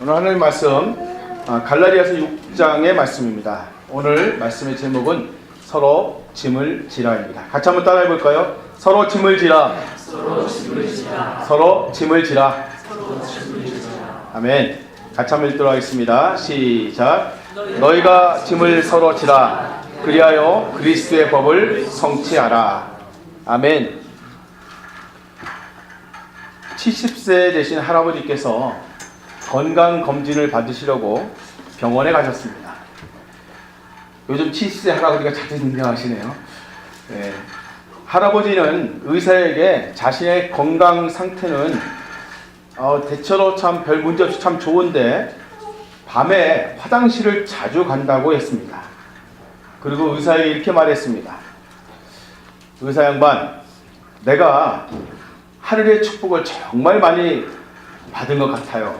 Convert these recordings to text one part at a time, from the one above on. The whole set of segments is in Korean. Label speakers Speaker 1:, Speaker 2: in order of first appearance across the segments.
Speaker 1: 오늘 하나님 말씀 갈라디아서 6장의 말씀입니다. 오늘 말씀의 제목은 서로 짐을 지라입니다. 같이 한번 따라해 볼까요? 서로 짐을 지라. 서로 짐을 지라. 서로 짐을 지라. 서로 짐을 지라. 아멘. 같이 한번 읽도록 하겠습니다. 시작. 너희가 짐을 서로 지라. 그리하여 그리스도의 법을 성취하라. 아멘. 70세 되신 할아버지께서 건강검진을 받으시려고 병원에 가셨습니다. 요즘 70세 할아버지가 자주 등장하시네요. 네. 할아버지는 의사에게 자신의 건강 상태는 대체로 참 별 문제 없이 참 좋은데 밤에 화장실을 자주 간다고 했습니다. 그리고 의사에게 이렇게 말했습니다. 의사 양반, 내가 하늘의 축복을 정말 많이 받은 것 같아요.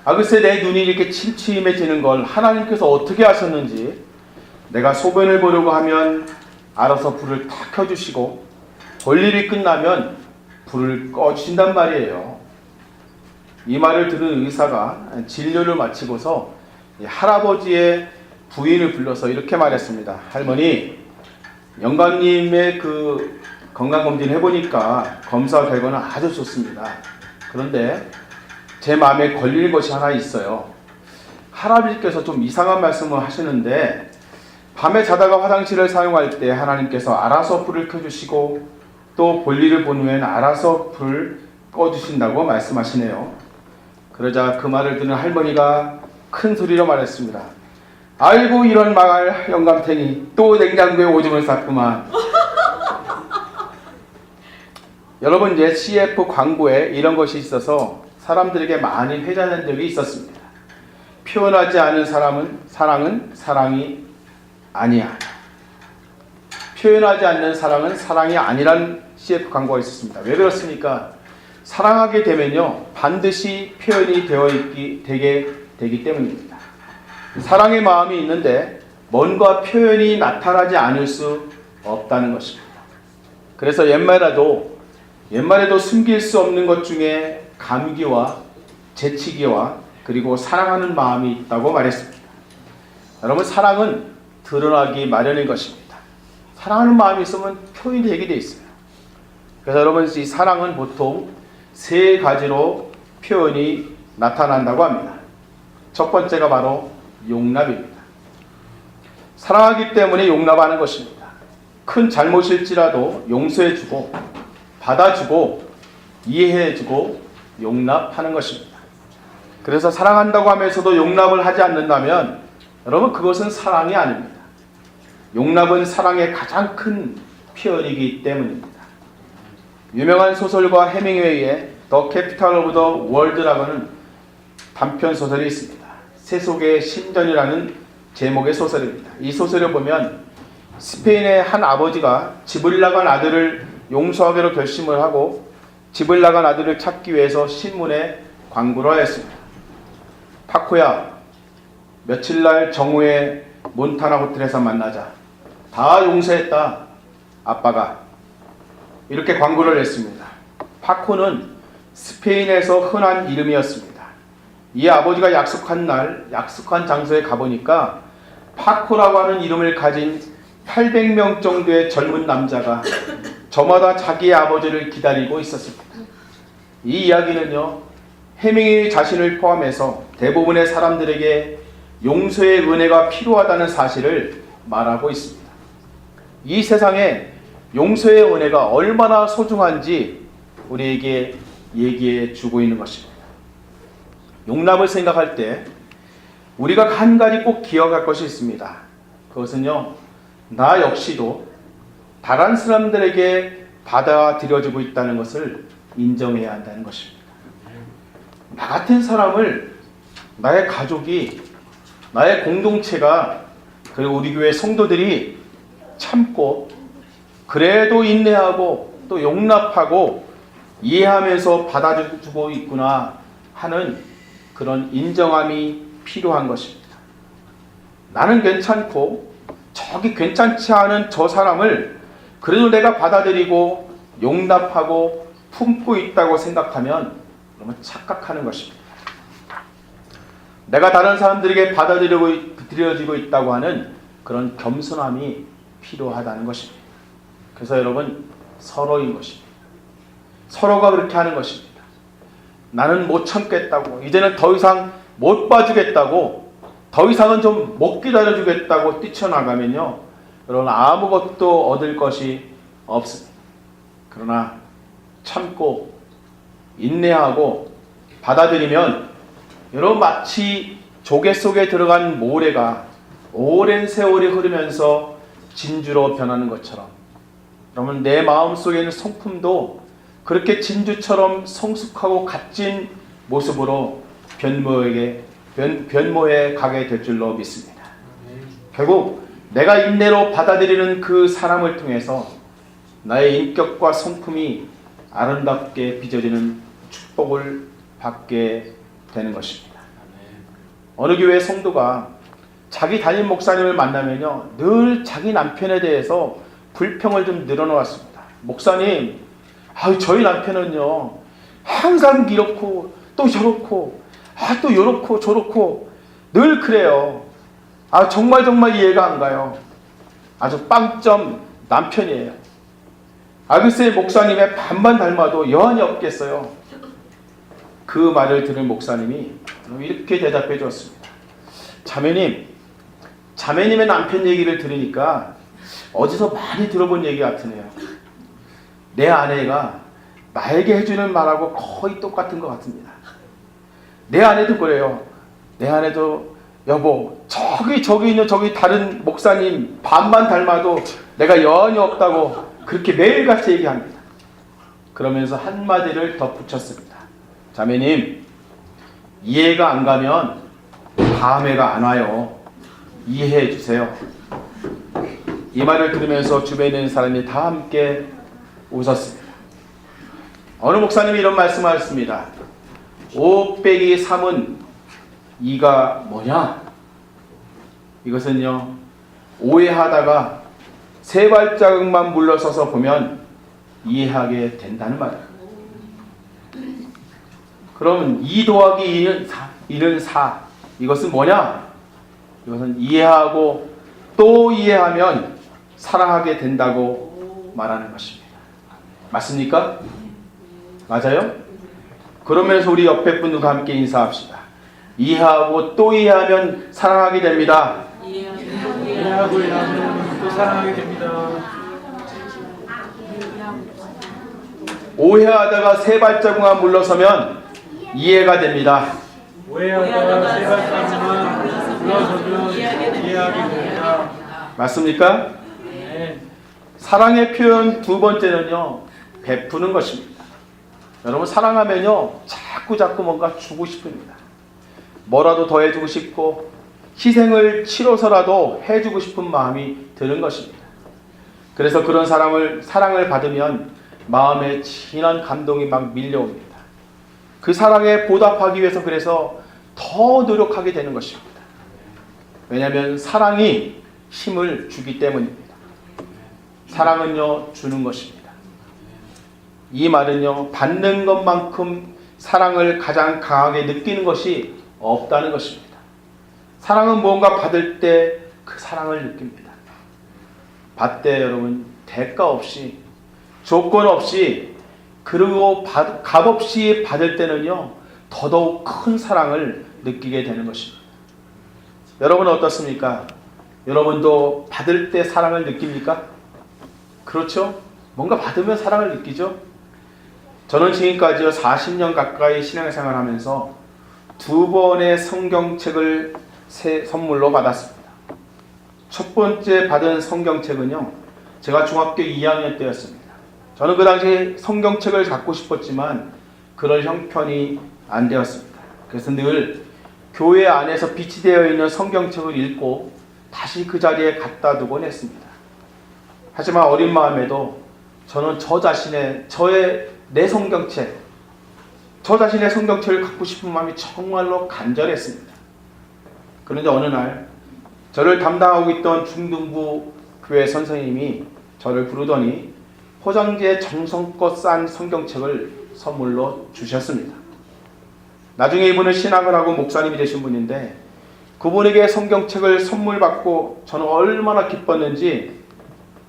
Speaker 1: 글쎄 내 눈이 이렇게 침침해지는 걸 하나님께서 어떻게 하셨는지 내가 소변을 보려고 하면 알아서 불을 탁 켜주시고 볼일이 끝나면 불을 꺼주신단 말이에요. 이 말을 들은 의사가 진료를 마치고서 할아버지의 부인을 불러서 이렇게 말했습니다. 할머니, 영감님의 그 건강검진 해보니까 검사 결과는 아주 좋습니다. 그런데 제 마음에 걸리는 것이 하나 있어요. 할아버지께서 좀 이상한 말씀을 하시는데 밤에 자다가 화장실을 사용할 때 하나님께서 알아서 불을 켜주시고 또 볼일을 본 후에는 알아서 불을 꺼주신다고 말씀하시네요. 그러자 그 말을 듣는 할머니가 큰 소리로 말했습니다. 아이고 이런 망할 영감탱이 또 냉장고에 오줌을 쌌구만. 여러분 이제 CF 광고에 이런 것이 있어서 사람들에게 많이 회자된 적이 있었습니다. 표현하지 않은 사랑은 사랑이 아니야. 표현하지 않는 사랑은 사랑이 아니란 CF 광고가 있었습니다. 왜 그렇습니까? 사랑하게 되면요 반드시 표현이 되기 때문입니다. 사랑의 마음이 있는데 뭔가 표현이 나타나지 않을 수 없다는 것입니다. 그래서 옛말에도 숨길 수 없는 것 중에 감기와 재치기와 그리고 사랑하는 마음이 있다고 말했습니다. 여러분 사랑은 드러나기 마련인 것입니다. 사랑하는 마음이 있으면 표현이 되게 돼 있어요. 그래서 여러분 이 사랑은 보통 세 가지로 표현이 나타난다고 합니다. 첫 번째가 바로 용납입니다. 사랑하기 때문에 용납하는 것입니다. 큰 잘못일지라도 용서해주고 받아주고 이해해주고 용납하는 것입니다. 그래서 사랑한다고 하면서도 용납을 하지 않는다면 여러분 그것은 사랑이 아닙니다. 용납은 사랑의 가장 큰 표현이기 때문입니다. 유명한 소설가 해밍웨이의 The Capital of the World라는 단편 소설이 있습니다. 세속의 신전이라는 제목의 소설입니다. 이 소설을 보면 스페인의 한 아버지가 집을 나간 아들을 용서하기로 결심을 하고 집을 나간 아들을 찾기 위해서 신문에 광고를 하였습니다. 파코야, 며칠날 정오에 몬타나 호텔에서 만나자. 다 용서했다. 아빠가. 이렇게 광고를 냈습니다. 파코는 스페인에서 흔한 이름이었습니다. 이 아버지가 약속한 날, 약속한 장소에 가보니까 파코라고 하는 이름을 가진 800명 정도의 젊은 남자가 저마다 자기의 아버지를 기다리고 있었습니다. 이 이야기는요, 해밍웨이 자신을 포함해서 대부분의 사람들에게 용서의 은혜가 필요하다는 사실을 말하고 있습니다. 이 세상에 용서의 은혜가 얼마나 소중한지 우리에게 얘기해 주고 있는 것입니다. 용납을 생각할 때 우리가 한 가지 꼭 기억할 것이 있습니다. 그것은요, 나 역시도 다른 사람들에게 받아들여지고 있다는 것을 인정해야 한다는 것입니다. 나 같은 사람을 나의 가족이, 나의 공동체가, 그리고 우리 교회 성도들이 참고 그래도 인내하고 또 용납하고 이해하면서 받아주고 있구나 하는 그런 인정함이 필요한 것입니다. 나는 괜찮고 저기 괜찮지 않은 저 사람을 그래도 내가 받아들이고 용납하고 품고 있다고 생각하면 그러면 착각하는 것입니다. 내가 다른 사람들에게 받아들여지고 있다고 하는 그런 겸손함이 필요하다는 것입니다. 그래서 여러분, 서로인 것입니다. 서로가 그렇게 하는 것입니다. 나는 못 참겠다고, 이제는 더 이상 못 봐주겠다고, 더 이상은 좀 못 기다려주겠다고 뛰쳐나가면요, 여러분 아무것도 얻을 것이 없습니다. 그러나 참고 인내하고 받아들이면 여러분 마치 조개 속에 들어간 모래가 오랜 세월이 흐르면서 진주로 변하는 것처럼, 여러분 내 마음속에 있는 성품도 그렇게 진주처럼 성숙하고 값진 모습으로 변모해 가게 될 줄로 믿습니다. 결국 내가 인내로 받아들이는 그 사람을 통해서 나의 인격과 성품이 아름답게 빚어지는 축복을 받게 되는 것입니다. 어느 교회 성도가 자기 담임 목사님을 만나면요, 늘 자기 남편에 대해서 불평을 좀 늘어놓았습니다. 목사님, 저희 남편은요 항상 이렇고 또 저렇고 또 요렇고 저렇고 늘 그래요. 정말 이해가 안 가요. 아주 빵점 남편이에요. 글쎄 목사님의 반반 닮아도 여한이 없겠어요. 그 말을 들은 목사님이 이렇게 대답해 주었습니다. 자매님의 남편 얘기를 들으니까 어디서 많이 들어본 얘기 같으네요. 내 아내가 나에게 해주는 말하고 거의 똑같은 것 같습니다. 내 아내도 그래요. 내 아내도 여보, 저기 있는 저기 다른 목사님 반만 닮아도 내가 여한이 없다고 그렇게 매일같이 얘기합니다. 그러면서 한마디를 덧붙였습니다. 자매님, 이해가 안 가면 다음해가 안 와요. 이해해 주세요. 이 말을 들으면서 주변에 있는 사람이 다 함께 웃었습니다. 어느 목사님이 이런 말씀하셨습니다. 5 빼기 3은 2가 뭐냐? 이것은요, 오해하다가 세 발자국만 물러서서 보면 이해하게 된다는 말이에요. 그럼 2 더하기 2는 4. 이것은 뭐냐? 이것은 이해하고 또 이해하면 사랑하게 된다고 말하는 것입니다. 맞습니까? 맞아요? 그러면서 우리 옆에 분들과 함께 인사합시다. 이해하고 또 이해하면 사랑하게 됩니다.
Speaker 2: 이해하고 이해하면 또 사랑하게 됩니다.
Speaker 1: 오해하다가 세 발자국만 물러서면 이해가 됩니다.
Speaker 2: 오해하다가 세 발자국만 물러서면 이해하게 됩니다.
Speaker 1: 맞습니까?
Speaker 2: 네.
Speaker 1: 사랑의 표현 두 번째는요, 베푸는 것입니다. 여러분 사랑하면요 자꾸 뭔가 주고 싶습니다. 뭐라도 더 해주고 싶고 희생을 치러서라도 해주고 싶은 마음이 드는 것입니다. 그래서 그런 사랑을 받으면 마음에 진한 감동이 막 밀려옵니다. 그 사랑에 보답하기 위해서 그래서 더 노력하게 되는 것입니다. 왜냐하면 사랑이 힘을 주기 때문입니다. 사랑은요 주는 것입니다. 이 말은요, 받는 것만큼 사랑을 가장 강하게 느끼는 것이 없다는 것입니다. 사랑은 무언가 받을 때 그 사랑을 느낍니다. 받되 여러분 대가 없이 조건 없이 그리고 값 없이 받을 때는요 더더욱 큰 사랑을 느끼게 되는 것입니다. 여러분은 어떻습니까? 여러분도 받을 때 사랑을 느낍니까? 그렇죠? 뭔가 받으면 사랑을 느끼죠? 저는 지금까지 40년 가까이 신앙생활을 하면서 2번의 성경책을 선물로 받았습니다. 첫 번째 받은 성경책은요, 제가 중학교 2학년 때였습니다. 저는 그 당시 성경책을 갖고 싶었지만 그럴 형편이 안 되었습니다. 그래서 늘 교회 안에서 비치되어 있는 성경책을 읽고 다시 그 자리에 갖다 두곤 했습니다. 하지만 어린 마음에도 저는 내 성경책, 저 자신의 성경책을 갖고 싶은 마음이 정말로 간절했습니다. 그런데 어느 날 저를 담당하고 있던 중등부 교회 선생님이 저를 부르더니 포장지에 정성껏 싼 성경책을 선물로 주셨습니다. 나중에 이분은 신학을 하고 목사님이 되신 분인데 그분에게 성경책을 선물 받고 저는 얼마나 기뻤는지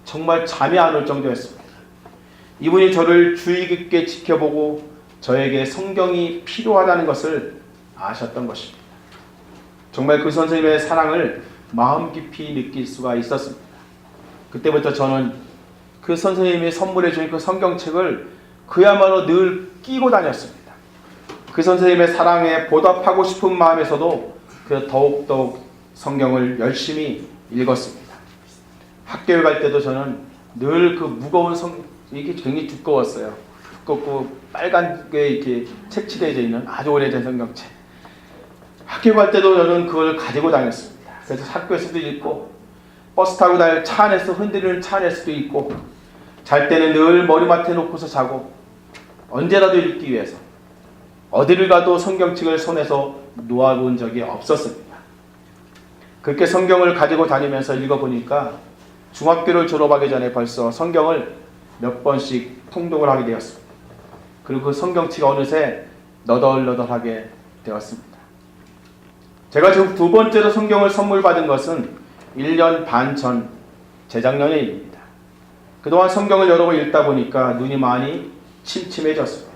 Speaker 1: 정말 잠이 안 올 정도였습니다. 이분이 저를 주의 깊게 지켜보고 저에게 성경이 필요하다는 것을 아셨던 것입니다. 정말 그 선생님의 사랑을 마음 깊이 느낄 수가 있었습니다. 그때부터 저는 그 선생님이 선물해 주신 그 성경책을 그야말로 늘 끼고 다녔습니다. 그 선생님의 사랑에 보답하고 싶은 마음에서도 더욱더욱 성경을 열심히 읽었습니다. 학교에 갈 때도 저는 늘 그 무거운 이게 굉장히 두꺼웠어요. 두껍고 빨간게 이렇게 색칠되어 있는 아주 오래된 성경책. 학교 갈 때도 저는 그걸 가지고 다녔습니다. 그래서 학교에서도 읽고 버스 타고 다닐 차 안에서 흔들리는 차 안에서도 읽고 잘 때는 늘 머리맡에 놓고서 자고 언제라도 읽기 위해서 어디를 가도 성경책을 손에서 놓아본 적이 없었습니다. 그렇게 성경을 가지고 다니면서 읽어보니까 중학교를 졸업하기 전에 벌써 성경을 몇 번씩 통독을 하게 되었습니다. 그리고 그 성경책이 어느새 너덜너덜하게 되었습니다. 제가 지금 두 번째로 성경을 선물 받은 것은 1년 반 전 재작년의 일입니다. 그동안 성경을 여러 번 읽다 보니까 눈이 많이 침침해졌습니다.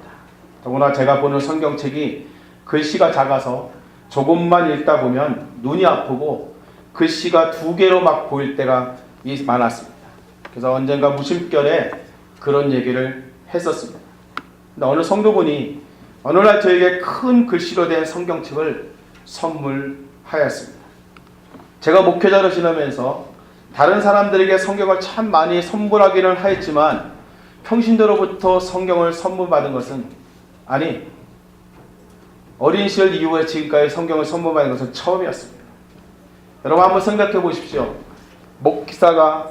Speaker 1: 더구나 제가 보는 성경책이 글씨가 작아서 조금만 읽다 보면 눈이 아프고 글씨가 두 개로 막 보일 때가 많았습니다. 그래서 언젠가 무심결에 그런 얘기를 했었습니다. 근데 어느 성도분이 어느 날 저에게 큰 글씨로 된 성경책을 선물하였습니다. 제가 목회자로 지내면서 다른 사람들에게 성경을 참 많이 선물하기는 하였지만 평신도로부터 성경을 선물받은 것은 어린 시절 이후에 지금까지 성경을 선물받은 것은 처음이었습니다. 여러분 한번 생각해 보십시오. 목사가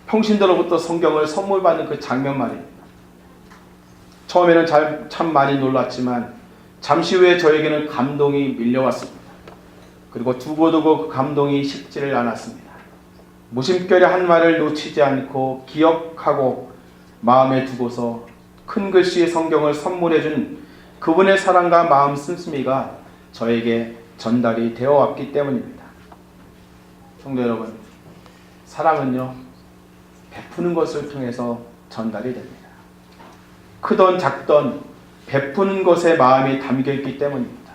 Speaker 1: 평신도로부터 성경을 선물받는 그 장면 말입니다. 처음에는 참 많이 놀랐지만 잠시 후에 저에게는 감동이 밀려왔습니다. 그리고 두고두고 그 감동이 식지를 않았습니다. 무심결에 한 말을 놓치지 않고 기억하고 마음에 두고서 큰 글씨의 성경을 선물해준 그분의 사랑과 마음 씀씀이가 저에게 전달이 되어 왔기 때문입니다. 성도 여러분, 사랑은요 베푸는 것을 통해서 전달이 됩니다. 크던 작던 베푸는 것에 마음이 담겨있기 때문입니다.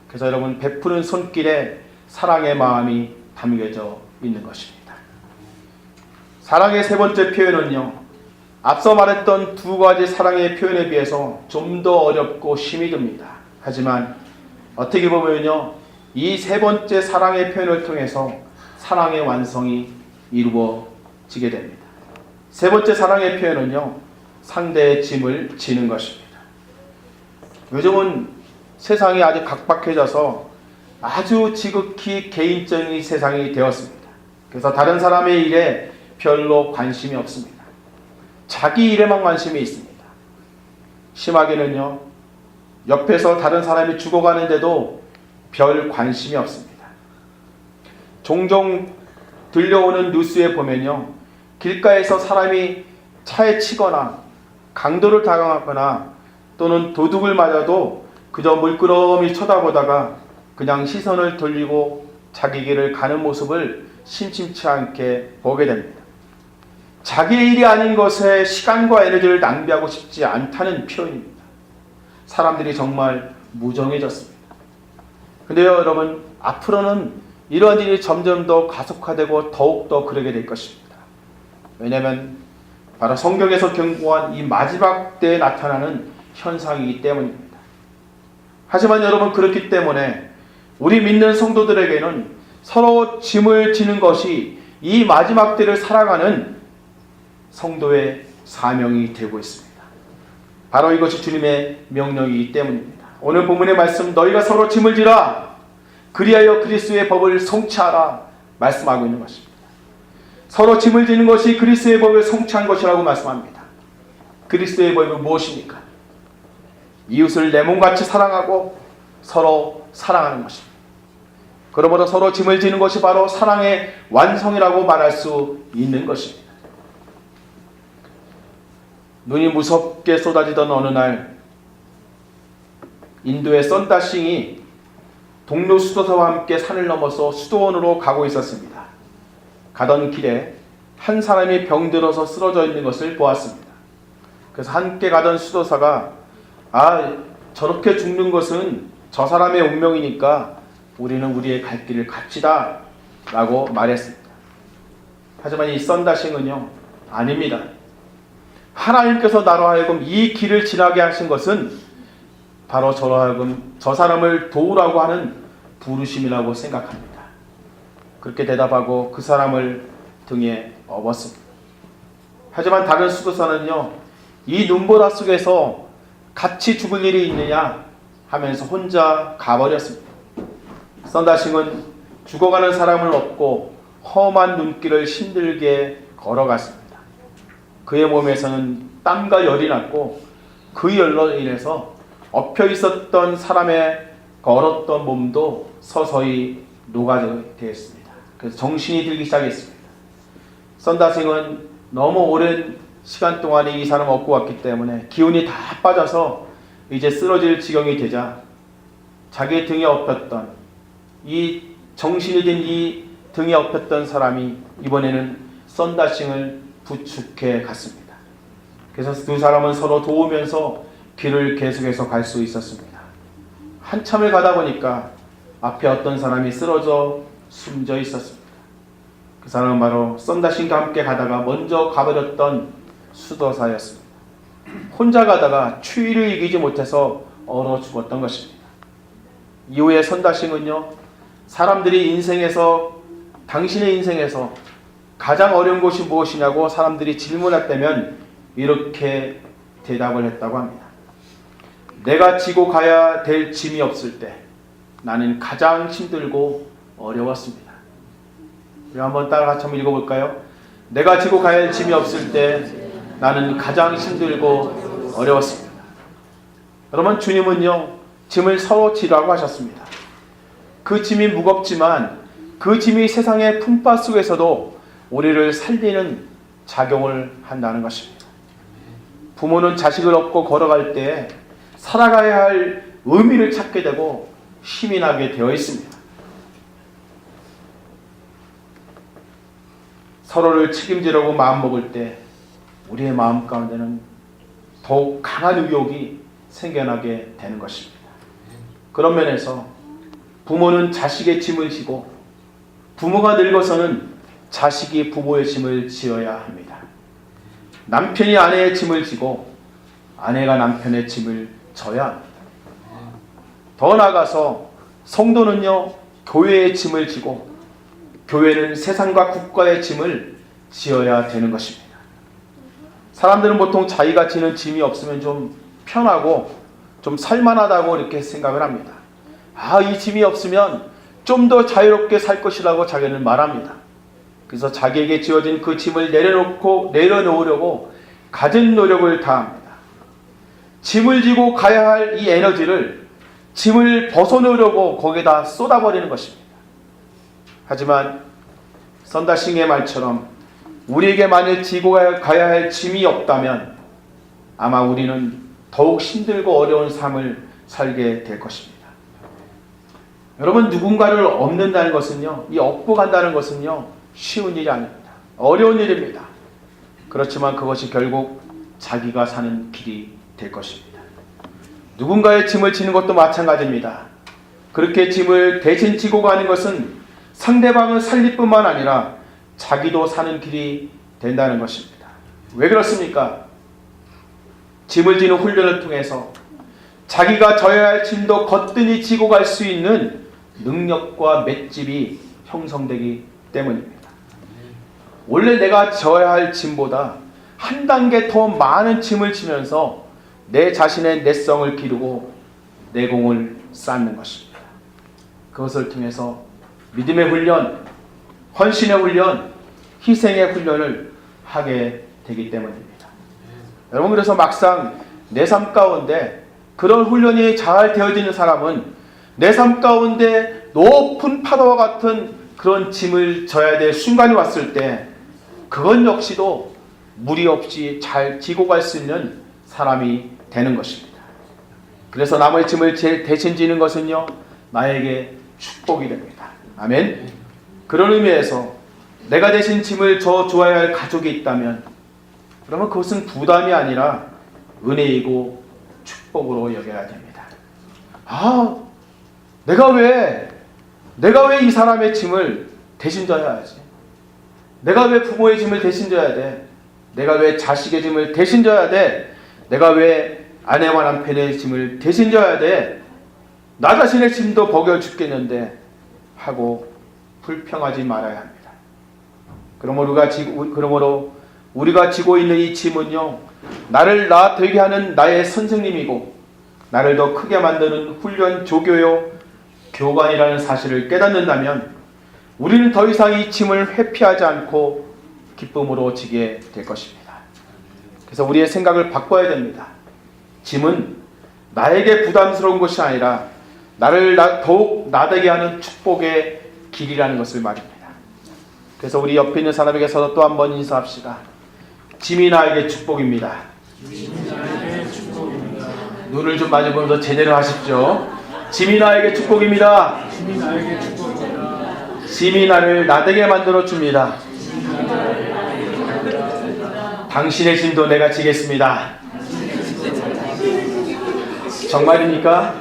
Speaker 1: 그래서 여러분 베푸는 손길에 사랑의 마음이 담겨져 있는 것입니다. 사랑의 세 번째 표현은요, 앞서 말했던 두 가지 사랑의 표현에 비해서 좀 더 어렵고 힘이 듭니다. 하지만 어떻게 보면요, 이 세 번째 사랑의 표현을 통해서 사랑의 완성이 이루어지게 됩니다. 세 번째 사랑의 표현은요, 상대의 짐을 지는 것입니다. 요즘은 세상이 아주 각박해져서 아주 지극히 개인적인 세상이 되었습니다. 그래서 다른 사람의 일에 별로 관심이 없습니다. 자기 일에만 관심이 있습니다. 심하게는요, 옆에서 다른 사람이 죽어가는데도 별 관심이 없습니다. 종종 들려오는 뉴스에 보면요, 길가에서 사람이 차에 치거나 강도를 당하거나 또는 도둑을 맞아도 그저 물끄러미 쳐다보다가 그냥 시선을 돌리고 자기 길을 가는 모습을 심심치 않게 보게 됩니다. 자기의 일이 아닌 것에 시간과 에너지를 낭비하고 싶지 않다는 표현입니다. 사람들이 정말 무정해졌습니다. 근데요 여러분, 앞으로는 이러한 일이 점점 더 가속화되고 더욱더 그러게 될 것입니다. 왜냐하면 바로 성경에서 경고한 이 마지막 때에 나타나는 현상이기 때문입니다. 하지만 여러분, 그렇기 때문에 우리 믿는 성도들에게는 서로 짐을 지는 것이 이 마지막 때를 살아가는 성도의 사명이 되고 있습니다. 바로 이것이 주님의 명령이기 때문입니다. 오늘 본문의 말씀, 너희가 서로 짐을 지라 그리하여 그리스도의 법을 성취하라 말씀하고 있는 것입니다. 서로 짐을 지는 것이 그리스도의 법을 성취한 것이라고 말씀합니다. 그리스도의 법이 무엇입니까? 이웃을 내 몸같이 사랑하고 서로 사랑하는 것입니다. 그러므로 서로 짐을 지는 것이 바로 사랑의 완성이라고 말할 수 있는 것입니다. 눈이 무섭게 쏟아지던 어느 날, 인도의 썬다싱이 동료 수도사와 함께 산을 넘어서 수도원으로 가고 있었습니다. 가던 길에 한 사람이 병들어서 쓰러져 있는 것을 보았습니다. 그래서 함께 가던 수도사가 저렇게 죽는 것은 저 사람의 운명이니까 우리는 우리의 갈 길을 갑시다 라고 말했습니다. 하지만 이 썬다싱은요, 아닙니다. 하나님께서 나로 하여금 이 길을 지나게 하신 것은 바로 저로 하여금 저 사람을 도우라고 하는 부르심이라고 생각합니다. 그렇게 대답하고 그 사람을 등에 업었습니다. 하지만 다른 수도사는요, 이 눈보라 속에서 같이 죽을 일이 있느냐 하면서 혼자 가버렸습니다. 썬다싱은 죽어가는 사람을 업고 험한 눈길을 힘들게 걸어갔습니다. 그의 몸에서는 땀과 열이 났고 그 열로 인해서 엎혀 있었던 사람의 걸었던 몸도 서서히 녹아되었습니다. 그래서 정신이 들기 시작했습니다. 썬다싱은 너무 오랜 시간 동안에 이 사람을 업고 왔기 때문에 기운이 다 빠져서 이제 쓰러질 지경이 되자 자기 등에 엎였던 이 정신이 든 이 등에 엎였던 사람이 이번에는 썬다싱을 부축해 갔습니다. 그래서 두 사람은 서로 도우면서 길을 계속해서 갈 수 있었습니다. 한참을 가다 보니까 앞에 어떤 사람이 쓰러져 숨져 있었습니다. 그 사람은 바로 썬다싱과 함께 가다가 먼저 가버렸던 수도사였습니다. 혼자 가다가 추위를 이기지 못해서 얼어 죽었던 것입니다. 이후에 썬다싱은요, 사람들이 당신의 인생에서 가장 어려운 것이 무엇이냐고 사람들이 질문했다면 이렇게 대답을 했다고 합니다. 내가 지고 가야 될 짐이 없을 때 나는 가장 힘들고 어려웠습니다. 우리 한번 따라 같이 한번 읽어볼까요? 내가 지고 가야 할 짐이 없을 때 나는 가장 힘들고 어려웠습니다. 여러분, 주님은요, 짐을 서로 지라고 하셨습니다. 그 짐이 무겁지만 그 짐이 세상의 품바 속에서도 우리를 살리는 작용을 한다는 것입니다. 부모는 자식을 업고 걸어갈 때 살아가야 할 의미를 찾게 되고 힘이 나게 되어 있습니다. 서로를 책임지려고 마음먹을 때 우리의 마음 가운데는 더욱 강한 의욕이 생겨나게 되는 것입니다. 그런 면에서 부모는 자식의 짐을 지고 부모가 늙어서는 자식이 부모의 짐을 지어야 합니다. 남편이 아내의 짐을 지고 아내가 남편의 짐을 져야 합니다. 더 나아가서 성도는요, 교회의 짐을 지고 교회는 세상과 국가의 짐을 지어야 되는 것입니다. 사람들은 보통 자기가 지는 짐이 없으면 좀 편하고 좀 살만하다고 이렇게 생각을 합니다. 이 짐이 없으면 좀 더 자유롭게 살 것이라고 자기는 말합니다. 그래서 자기에게 지어진 그 짐을 내려놓으려고 갖은 노력을 다합니다. 짐을 지고 가야 할 이 에너지를 짐을 벗어놓으려고 거기에다 쏟아버리는 것입니다. 하지만 썬다싱의 말처럼 우리에게 만일 지고 가야 할 짐이 없다면 아마 우리는 더욱 힘들고 어려운 삶을 살게 될 것입니다. 여러분, 누군가를 업는다는 것은요, 이 업고 간다는 것은요, 쉬운 일이 아닙니다. 어려운 일입니다. 그렇지만 그것이 결국 자기가 사는 길이 될 것입니다. 누군가의 짐을 지는 것도 마찬가지입니다. 그렇게 짐을 대신 지고 가는 것은 상대방을 살릴 뿐만 아니라 자기도 사는 길이 된다는 것입니다. 왜 그렇습니까? 짐을 지는 훈련을 통해서 자기가 져야 할 짐도 거뜬히 지고 갈 수 있는 능력과 맷집이 형성되기 때문입니다. 원래 내가 져야 할 짐보다 한 단계 더 많은 짐을 지면서 내 자신의 내성을 기르고 내공을 쌓는 것입니다. 그것을 통해서 믿음의 훈련, 헌신의 훈련, 희생의 훈련을 하게 되기 때문입니다. 여러분, 그래서 막상 내 삶 가운데 그런 훈련이 잘 되어지는 사람은 내 삶 가운데 높은 파도와 같은 그런 짐을 져야 될 순간이 왔을 때 그건 역시도 무리 없이 잘 지고 갈 수 있는 사람이 되는 것입니다. 그래서 남의 짐을 대신 지는 것은요, 나에게 축복이 됩니다. 아멘. 그런 의미에서 내가 대신 짐을 져주어야 할 가족이 있다면 그러면 그것은 부담이 아니라 은혜이고 축복으로 여겨야 됩니다. 아, 내가 왜 이 사람의 짐을 대신 져야 하지? 내가 왜 부모의 짐을 대신 져야 돼? 내가 왜 자식의 짐을 대신 져야 돼? 내가 왜 아내와 남편의 짐을 대신 져야 돼? 나 자신의 짐도 버겨 죽겠는데 하고 불평하지 말아야 합니다. 그러므로 우리가 지고 있는 이 짐은요, 나를 나 되게 하는 나의 선생님이고 나를 더 크게 만드는 훈련 조교요 교관이라는 사실을 깨닫는다면 우리는 더 이상 이 짐을 회피하지 않고 기쁨으로 지게 될 것입니다. 그래서 우리의 생각을 바꿔야 됩니다. 짐은 나에게 부담스러운 것이 아니라 나를 더욱 나되게 하는 축복의 길이라는 것을 말입니다. 그래서 우리 옆에 있는 사람에게서 또 한 번 인사합시다. 짐이 나에게 축복입니다. 눈을 좀 많이 보면서 제대로 하십시오. 짐이 나에게 축복입니다. 짐이 나를 나되게 만들어 줍니다. 당신의 짐도 내가 지겠습니다. 정말입니까?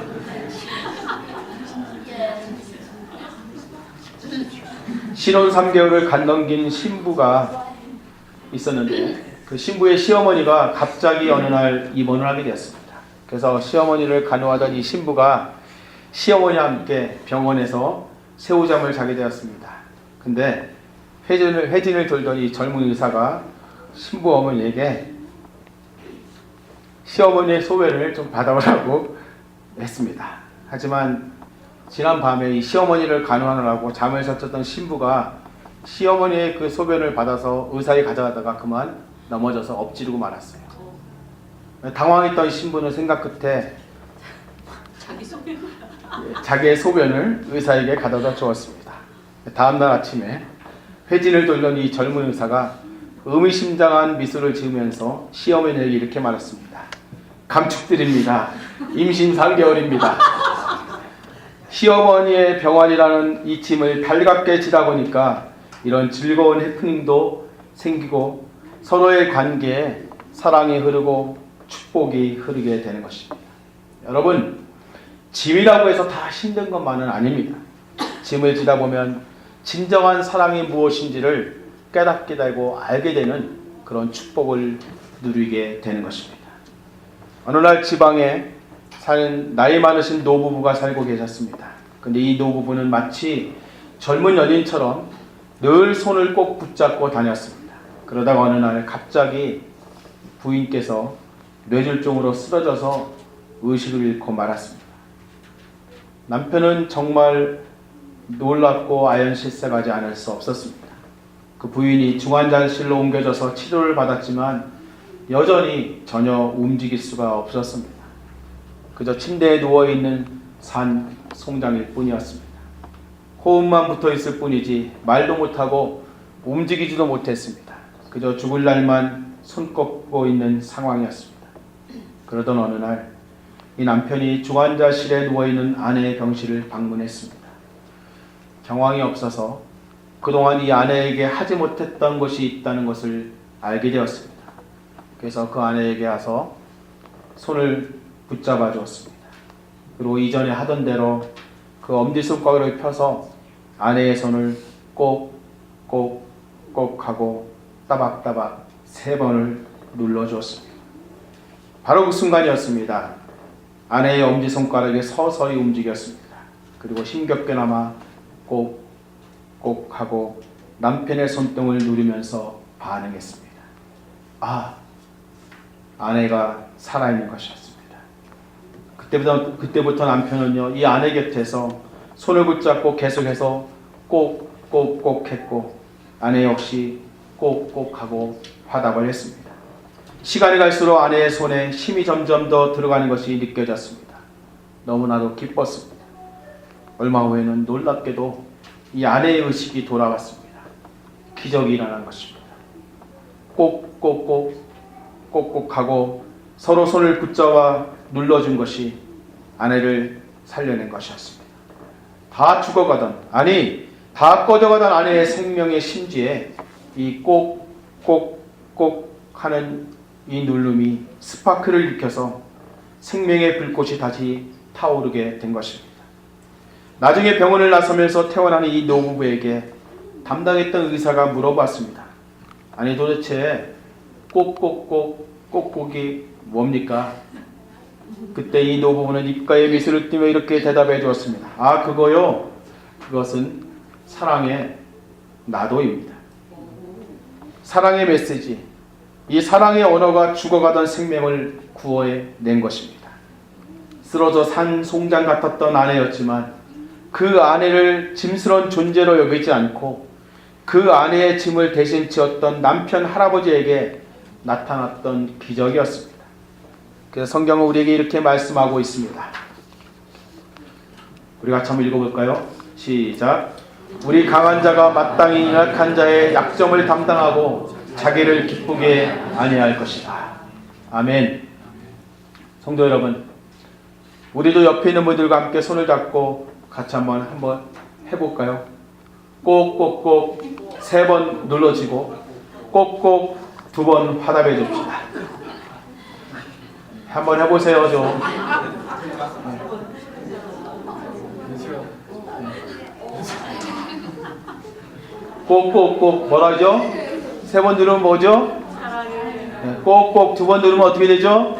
Speaker 1: 신혼 3개월을 갓 넘긴 신부가 있었는데 그 신부의 시어머니가 갑자기 어느 날 입원을 하게 되었습니다. 그래서 시어머니를 간호하던 이 신부가 시어머니와 함께 병원에서 새우잠을 자게 되었습니다. 근데 회진을 돌던 이 젊은 의사가 신부 어머니에게 시어머니의 소변을 좀 받아오라고 했습니다. 하지만 지난 밤에 이 시어머니를 간호하느라고 잠을 설쳤던 신부가 시어머니의 그 소변을 받아서 의사에 가져가다가 그만 넘어져서 엎지르고 말았어요. 당황했던 신부는 생각 끝에 자기의 소변을 의사에게 가져다 주었습니다. 다음날 아침에 회진을 돌던 이 젊은 의사가 의미심장한 미소를 지으면서 시어머니에게 이렇게 말했습니다. 감축드립니다. 임신 3개월입니다. 시어머니의 병환이라는 이 짐을 달갑게 지다 보니까 이런 즐거운 해프닝도 생기고 서로의 관계에 사랑이 흐르고 축복이 흐르게 되는 것입니다. 여러분, 짐이라고 해서 다 힘든 것만은 아닙니다. 짐을 지다 보면 진정한 사랑이 무엇인지를 깨닫게 되고 알게 되는 그런 축복을 누리게 되는 것입니다. 어느 날 지방에 사는 나이 많으신 노부부가 살고 계셨습니다. 근데 이 노부부는 마치 젊은 연인처럼 늘 손을 꼭 붙잡고 다녔습니다. 그러다가 어느 날 갑자기 부인께서 뇌졸중으로 쓰러져서 의식을 잃고 말았습니다. 남편은 정말 놀랍고 아연실색하지 않을 수 없었습니다. 그 부인이 중환자실로 옮겨져서 치료를 받았지만 여전히 전혀 움직일 수가 없었습니다. 그저 침대에 누워있는 산 송장일 뿐이었습니다. 호흡만 붙어있을 뿐이지 말도 못하고 움직이지도 못했습니다. 그저 죽을 날만 손꼽고 있는 상황이었습니다. 그러던 어느 날 이 남편이 중환자실에 누워있는 아내의 병실을 방문했습니다. 경황이 없어서 그동안 이 아내에게 하지 못했던 것이 있다는 것을 알게 되었습니다. 그래서 그 아내에게 와서 손을 붙잡아 주었습니다. 그리고 이전에 하던 대로 그 엄지손가락을 펴서 아내의 손을 꼭 하고 따박따박 3번을 눌러주었습니다. 바로 그 순간이었습니다. 아내의 엄지손가락이 서서히 움직였습니다. 그리고 힘겹게나마 꼭 하고 남편의 손등을 누리면서 반응했습니다. 아내가 살아있는 것이었습니다. 그때부터 남편은요, 이 아내 곁에서 손을 붙잡고 계속해서 꼭 했고 아내 역시 꼭 하고 화답을 했습니다. 시간이 갈수록 아내의 손에 힘이 점점 더 들어가는 것이 느껴졌습니다. 너무나도 기뻤습니다. 얼마 후에는 놀랍게도 이 아내의 의식이 돌아왔습니다. 기적이 일어난 것입니다. 꼭 하고 서로 손을 붙잡아 눌러준 것이 아내를 살려낸 것이었습니다. 다 죽어가던, 아니 다 꺼져가던 아내의 생명의 심지에 이 꼭꼭꼭 하는 이 누름이 스파크를 일으켜서 생명의 불꽃이 다시 타오르게 된 것입니다. 나중에 병원을 나서면서 퇴원하는 이 노부부에게 담당했던 의사가 물어봤습니다. 아니 도대체 꼭꼭꼭이 뭡니까? 그때 이 노부부는 입가에 미소를 띠며 이렇게 대답해 주었습니다. 아, 그거요? 그것은 사랑의 나도입니다. 사랑의 메시지, 이 사랑의 언어가 죽어가던 생명을 구원해낸 것입니다. 쓰러져 산 송장 같았던 아내였지만 그 아내를 짐스러운 존재로 여기지 않고 그 아내의 짐을 대신 지었던 남편 할아버지에게 나타났던 기적이었습니다. 그래서 성경은 우리에게 이렇게 말씀하고 있습니다. 우리 같이 한번 읽어볼까요? 시작. 우리 강한 자가 마땅히 연약한 자의 약점을 담당하고 자기를 기쁘게 아니할 것이다. 아멘. 성도 여러분, 우리도 옆에 있는 분들과 함께 손을 잡고 같이 한번 해볼까요? 꼭꼭꼭 3번 눌러지고 꼭꼭 2번 화답해 줍시다. 한번 해보세요. 좀 꼭꼭꼭 뭐라죠? 3번 누르면 뭐죠? 꼭꼭 2번 누르면 어떻게 되죠?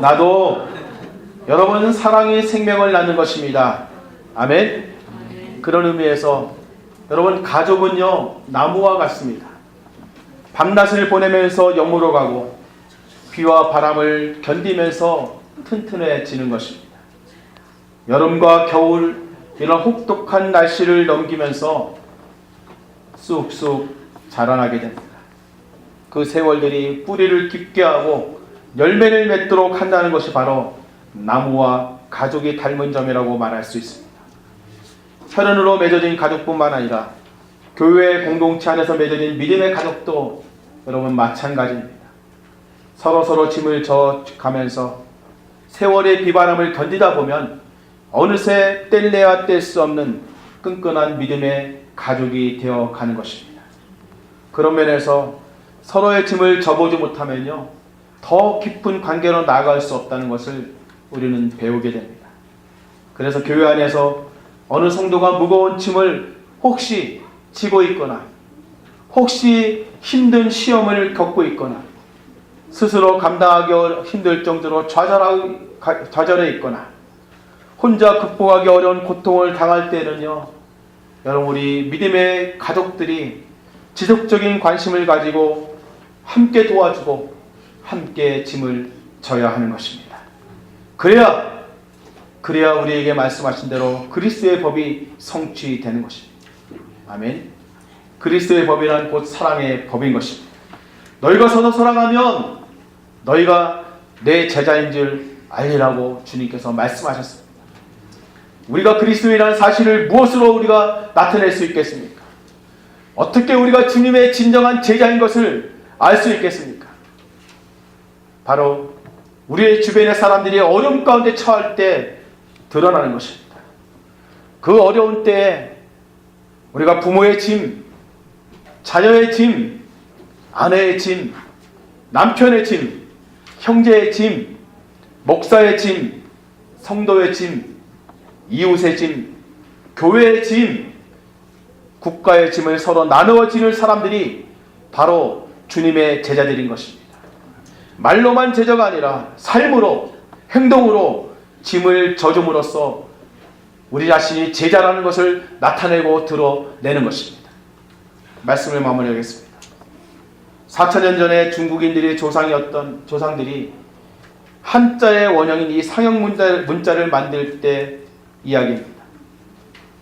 Speaker 1: 나도. 여러분은 사랑이 생명을 낳는 것입니다. 아멘. 그런 의미에서 여러분, 가족은요 나무와 같습니다. 밤낮을 보내면서 여물어 가고 비와 바람을 견디면서 튼튼해지는 것입니다. 여름과 겨울 이런 혹독한 날씨를 넘기면서 쑥쑥 자라나게 됩니다. 그 세월들이 뿌리를 깊게 하고 열매를 맺도록 한다는 것이 바로 나무와 가족이 닮은 점이라고 말할 수 있습니다. 혈연으로 맺어진 가족뿐만 아니라 교회 공동체 안에서 맺어진 믿음의 가족도 여러분 마찬가지입니다. 서로 짐을 져가면서 세월의 비바람을 견디다 보면 어느새 뗄래야 뗄 수 없는 끈끈한 믿음의 가족이 되어가는 것입니다. 그런 면에서 서로의 짐을 져보지 못하면요 더 깊은 관계로 나아갈 수 없다는 것을 우리는 배우게 됩니다. 그래서 교회 안에서 어느 성도가 무거운 짐을 혹시 지고 있거나 혹시 힘든 시험을 겪고 있거나 스스로 감당하기 힘들 정도로 좌절해 있거나 혼자 극복하기 어려운 고통을 당할 때는요 여러분, 우리 믿음의 가족들이 지속적인 관심을 가지고 함께 도와주고 함께 짐을 져야 하는 것입니다. 그래야 우리에게 말씀하신 대로 그리스도의 법이 성취되는 것입니다. 아멘. 그리스도의 법이란 곧 사랑의 법인 것입니다. 너희가 서로 사랑하면 너희가 내 제자인 줄 알리라고 주님께서 말씀하셨습니다. 우리가 그리스도인이라는 사실을 무엇으로 우리가 나타낼 수 있겠습니까? 어떻게 우리가 주님의 진정한 제자인 것을 알 수 있겠습니까? 바로 우리의 주변의 사람들이 어려움 가운데 처할 때 드러나는 것입니다. 그 어려운 때에 우리가 부모의 짐, 자녀의 짐, 아내의 짐, 남편의 짐, 형제의 짐, 목사의 짐, 성도의 짐, 이웃의 짐, 교회의 짐, 국가의 짐을 서로 나누어 지는 사람들이 바로 주님의 제자들인 것입니다. 말로만 제자가 아니라 삶으로, 행동으로 짐을 져줌으로써 우리 자신이 제자라는 것을 나타내고 드러내는 것입니다. 말씀을 마무리하겠습니다. 4,000년 전에 중국인들의 조상들이 한자의 원형인 이 상형 문자를 만들 때 이야기입니다.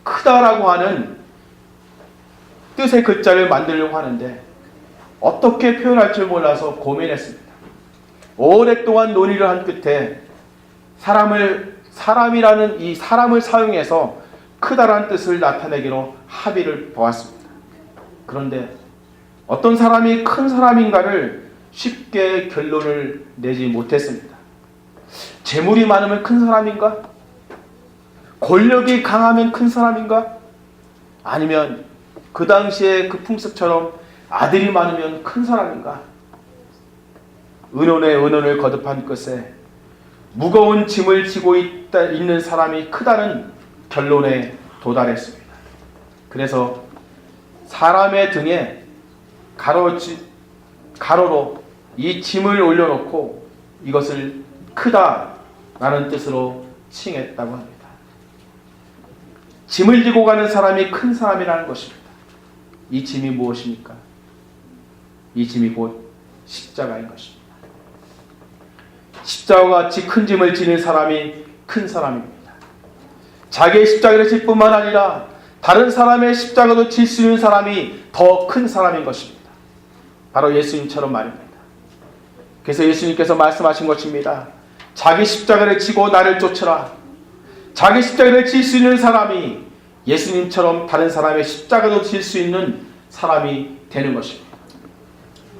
Speaker 1: 크다라고 하는 뜻의 글자를 만들려고 하는데 어떻게 표현할 줄 몰라서 고민했습니다. 오랫동안 논의를 한 끝에 사람이라는 이 사람을 사용해서 크다라는 뜻을 나타내기로 합의를 보았습니다. 그런데 어떤 사람이 큰 사람인가를 쉽게 결론을 내지 못했습니다. 재물이 많으면 큰 사람인가? 권력이 강하면 큰 사람인가? 아니면 그 당시에 그 풍습처럼 아들이 많으면 큰 사람인가? 은혼에 은혼을 거듭한 끝에 무거운 짐을 지고 있는 사람이 크다는 결론에 도달했습니다. 그래서 사람의 등에 가로로 이 짐을 올려놓고 이것을 크다라는 뜻으로 칭했다고 합니다. 짐을 지고 가는 사람이 큰 사람이라는 것입니다. 이 짐이 무엇입니까? 이 짐이 곧 십자가인 것입니다. 십자가와 같이 큰 짐을 지는 사람이 큰 사람입니다. 자기의 십자가를 질 뿐만 아니라 다른 사람의 십자가도 질 수 있는 사람이 더 큰 사람인 것입니다. 바로 예수님처럼 말입니다. 그래서 예수님께서 말씀하신 것입니다. 자기 십자가를 지고 나를 쫓으라. 자기 십자가를 질 수 있는 사람이 예수님처럼 다른 사람의 십자가도 질 수 있는 사람이 되는 것입니다.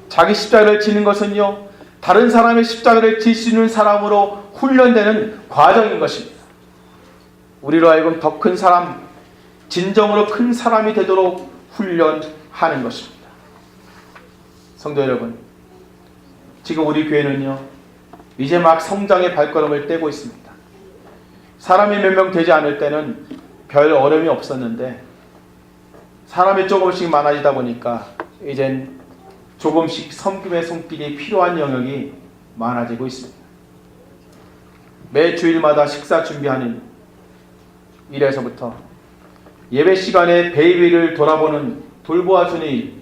Speaker 1: 자기 십자가를 지는 것은요, 다른 사람의 십자가를 질 수 있는 사람으로 훈련되는 과정인 것입니다. 우리로 하여금 더 큰 사람, 진정으로 큰 사람이 되도록 훈련하는 것입니다. 성도 여러분, 지금 우리 교회는요, 이제 막 성장의 발걸음을 떼고 있습니다. 사람이 몇 명 되지 않을 때는 별 어려움이 없었는데 사람이 조금씩 많아지다 보니까 이젠 조금씩 섬김의 손길이 필요한 영역이 많아지고 있습니다. 매 주일마다 식사 준비하는 일에서부터 예배 시간에 베이비를 돌보아주는 일,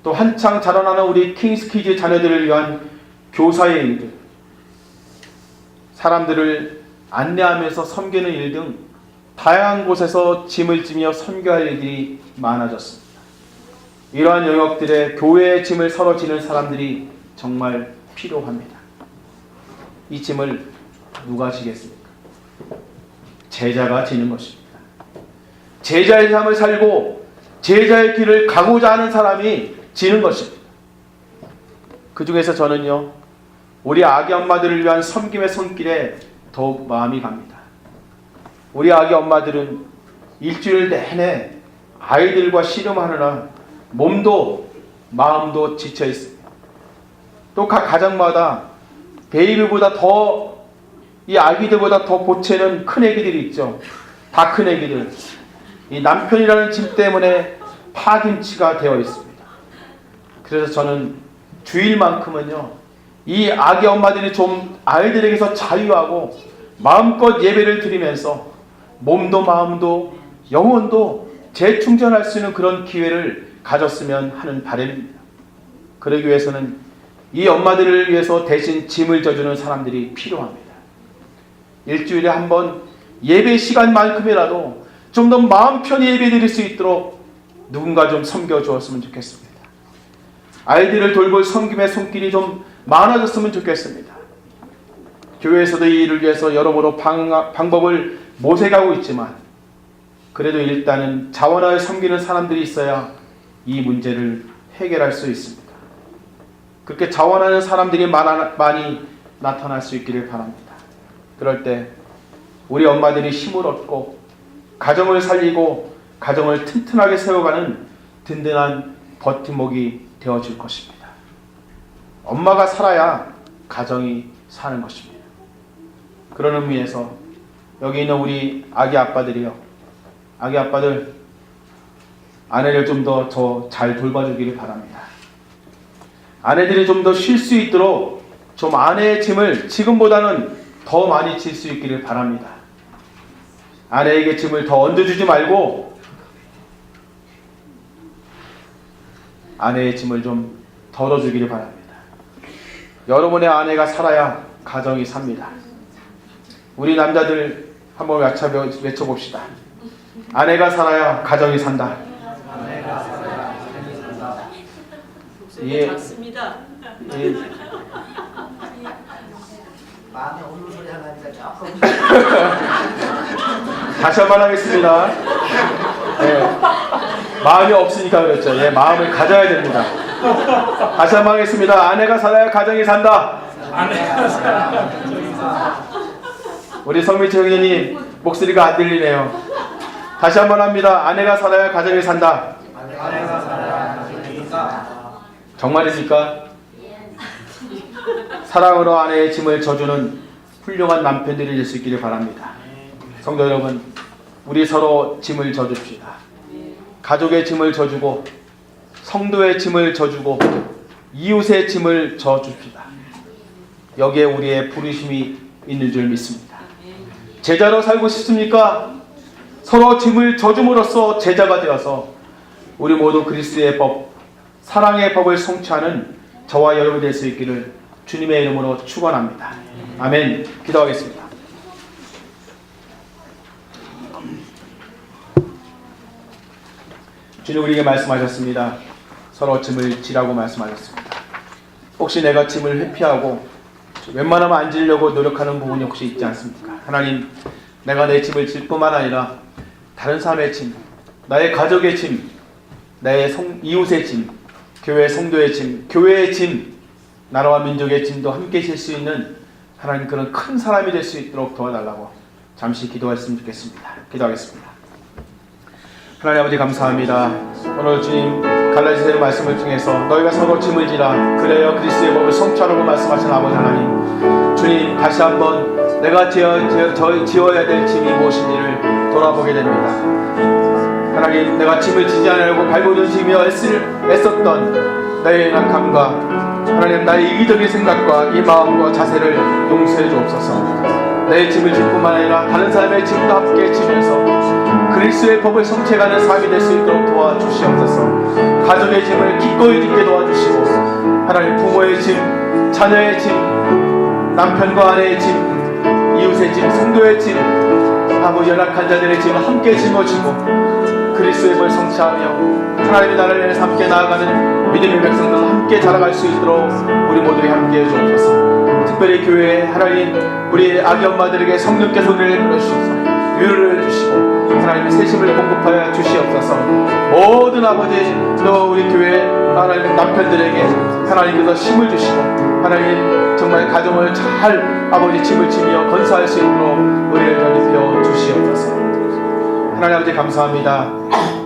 Speaker 1: 또 한창 자라나는 우리 킹스키즈 자녀들을 위한 교사의 일들, 사람들을 안내하면서 섬기는 일 등 다양한 곳에서 짐을 지며 선교할 일들이 많아졌습니다. 이러한 영역들에 교회의 짐을 서로 지는 사람들이 정말 필요합니다. 이 짐을 누가 지겠습니까? 제자가 지는 것입니다. 제자의 삶을 살고 제자의 길을 가고자 하는 사람이 지는 것입니다. 그 중에서 저는요, 우리 아기 엄마들을 위한 섬김의 손길에 더욱 마음이 갑니다. 우리 아기 엄마들은 일주일 내내 아이들과 씨름하느라 몸도 마음도 지쳐 있습니다. 또 각 가정마다 베이비보다 더, 이 아기들보다 더 보채는 큰 애기들이 있죠. 다 큰 애기들. 이 남편이라는 짐 때문에 파김치가 되어 있습니다. 그래서 저는 주일만큼은요, 이 아기 엄마들이 좀 아이들에게서 자유하고 마음껏 예배를 드리면서 몸도 마음도 영혼도 재충전할 수 있는 그런 기회를 가졌으면 하는 바람입니다. 그러기 위해서는 이 엄마들을 위해서 대신 짐을 져주는 사람들이 필요합니다. 일주일에 한 번 예배 시간만큼이라도 좀 더 마음 편히 예배 드릴 수 있도록 누군가 좀 섬겨주었으면 좋겠습니다. 아이들을 돌볼 섬김의 손길이 좀 많아졌으면 좋겠습니다. 교회에서도 이 일을 위해서 여러모로 방법을 모색하고 있지만 그래도 일단은 자원하여 섬기는 사람들이 있어야 이 문제를 해결할 수 있습니다. 그렇게 자원하는 사람들이 많이 나타날 수 있기를 바랍니다. 그럴 때 우리 엄마들이 힘을 얻고 가정을 살리고 가정을 튼튼하게 세워가는 든든한 버팀목이 되어줄 것입니다. 엄마가 살아야 가정이 사는 것입니다. 그런 의미에서 여기 있는 우리 아기 아빠들이요, 아기 아빠들 아내를 좀 더 잘 돌봐주기를 바랍니다. 아내들이 좀 더 쉴 수 있도록 좀 아내의 짐을 지금보다는 더 많이 질 수 있기를 바랍니다. 아내에게 짐을 더 얹어주지 말고 아내의 짐을 좀 덜어주기를 바랍니다. 여러분의 아내가 살아야 가정이 삽니다. 우리 남자들 한번 외쳐봅시다. 아내가 살아야 가정이 산다.
Speaker 3: 목소리가 작습니다.
Speaker 1: 예.
Speaker 4: 마음에 오는 소리 하나니까 조금
Speaker 1: 다시 한 번 하겠습니다. 예. 마음이 없으니까 그랬죠. 예, 마음을 가져야 됩니다. 다시 한 번 하겠습니다. 아내가 살아야 가정이 산다.
Speaker 2: 아내가 살아야 가정이 산다.
Speaker 1: 우리 성민철 형님 목소리가 안 들리네요. 다시 한번 합니다. 아내가 살아야 가정이 산다.
Speaker 4: 아내가 살아야 가정이 산다.
Speaker 1: 정말입니까? 사랑으로 아내의 짐을 져주는 훌륭한 남편들이 될 수 있기를 바랍니다. 성도 여러분, 우리 서로 짐을 져줍시다. 가족의 짐을 져주고 성도의 짐을 져주고 이웃의 짐을 져줍시다. 여기에 우리의 부르심이 있는 줄 믿습니다. 제자로 살고 싶습니까? 서로 짐을 져줌으로써 제자가 되어서 우리 모두 그리스도의 법, 사랑의 법을 성취하는 저와 여러분이 될 수 있기를 주님의 이름으로 축원합니다. 아멘. 기도하겠습니다. 주님, 우리에게 말씀하셨습니다. 서로 짐을 지라고 말씀하셨습니다. 혹시 내가 짐을 회피하고 웬만하면 안 지려고 노력하는 부분이 혹시 있지 않습니까? 하나님, 내가 내 짐을 질 뿐만 아니라 다른 사람의 짐, 나의 가족의 짐, 나의 이웃의 짐, 교회 성도의 짐, 교회의 짐, 나라와 민족의 짐도 함께 질 수 있는 하나님, 그런 큰 사람이 될 수 있도록 도와달라고 잠시 기도했으면 좋겠습니다. 기도하겠습니다. 하나님 아버지, 감사합니다. 오늘 주님 갈라디아서 말씀을 통해서 너희가 서로 짐을 지라, 그래야 그리스도의 법을 성취하라고 말씀하신 아버지 하나님, 주님 다시 한번 내가 지어야 될 짐이 무엇인지를 돌아보게 됩니다. 하나님, 내가 짐을 지지 않으려고 발버둥 치며 애썼던 나의 연약함과 하나님, 나의 이기적인 생각과 이 마음과 자세를 용서해 주옵소서. 내 짐을 질 뿐만 아니라 다른 사람의 짐도 함께 지면서 그리스도의 법을 성취해가는 삶이 될 수 있도록 도와주시옵소서. 가족의 짐을 기꺼이 짓게 도와주시고, 하나님, 부모의 짐, 자녀의 짐, 남편과 아내의 짐, 이웃의 짐, 성도의 짐, 아버지 연약한 자들의 짐을 함께 짊어지고 그리스도의 법을 성취하며 하나님의 나라를 위해서 함께 나아가는 믿음의 백성들 함께 자라갈 수 있도록 우리 모두에 함께해 주옵소서. 특별히 교회에 하나님, 우리 아기 엄마들에게 성령께서 은혜를 부어주셔서 위로를 주시고 하나님의 세심을 공급하여 주시옵소서. 모든 아버지, 또 우리 교회 하나님 남편들에게 하나님께서 힘을 주시고 하나님 정말 가정을 잘 아버지 짐을 지며 건사할 수 있도록 우리를 덧입혀 주시옵소서. 하나님 아버지, 감사합니다.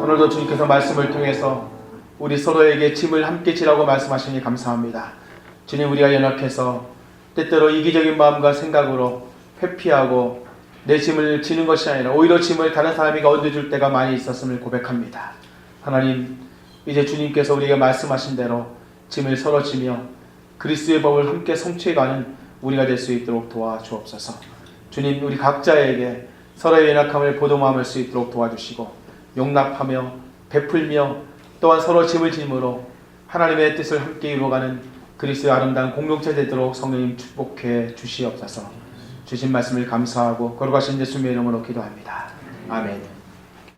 Speaker 1: 오늘도 주님께서 말씀을 통해서 우리 서로에게 짐을 함께 지라고 말씀하시니 감사합니다. 주님, 우리가 연약해서 때때로 이기적인 마음과 생각으로 회피하고 내 짐을 지는 것이 아니라 오히려 짐을 다른 사람에게 얹어줄 때가 많이 있었음을 고백합니다. 하나님, 이제 주님께서 우리에게 말씀하신 대로 짐을 서로 지며 그리스도의 법을 함께 성취해가는 우리가 될 수 있도록 도와주옵소서. 주님, 우리 각자에게 서로의 연약함을 보듬어할 수 있도록 도와주시고 용납하며 베풀며 또한 서로 짐을 짐으로 하나님의 뜻을 함께 이루어가는 그리스도의 아름다운 공동체 되도록 성령님 축복해 주시옵소서. 주신 말씀을 감사하고 거룩하신 예수님의 이름으로 기도합니다. 아멘.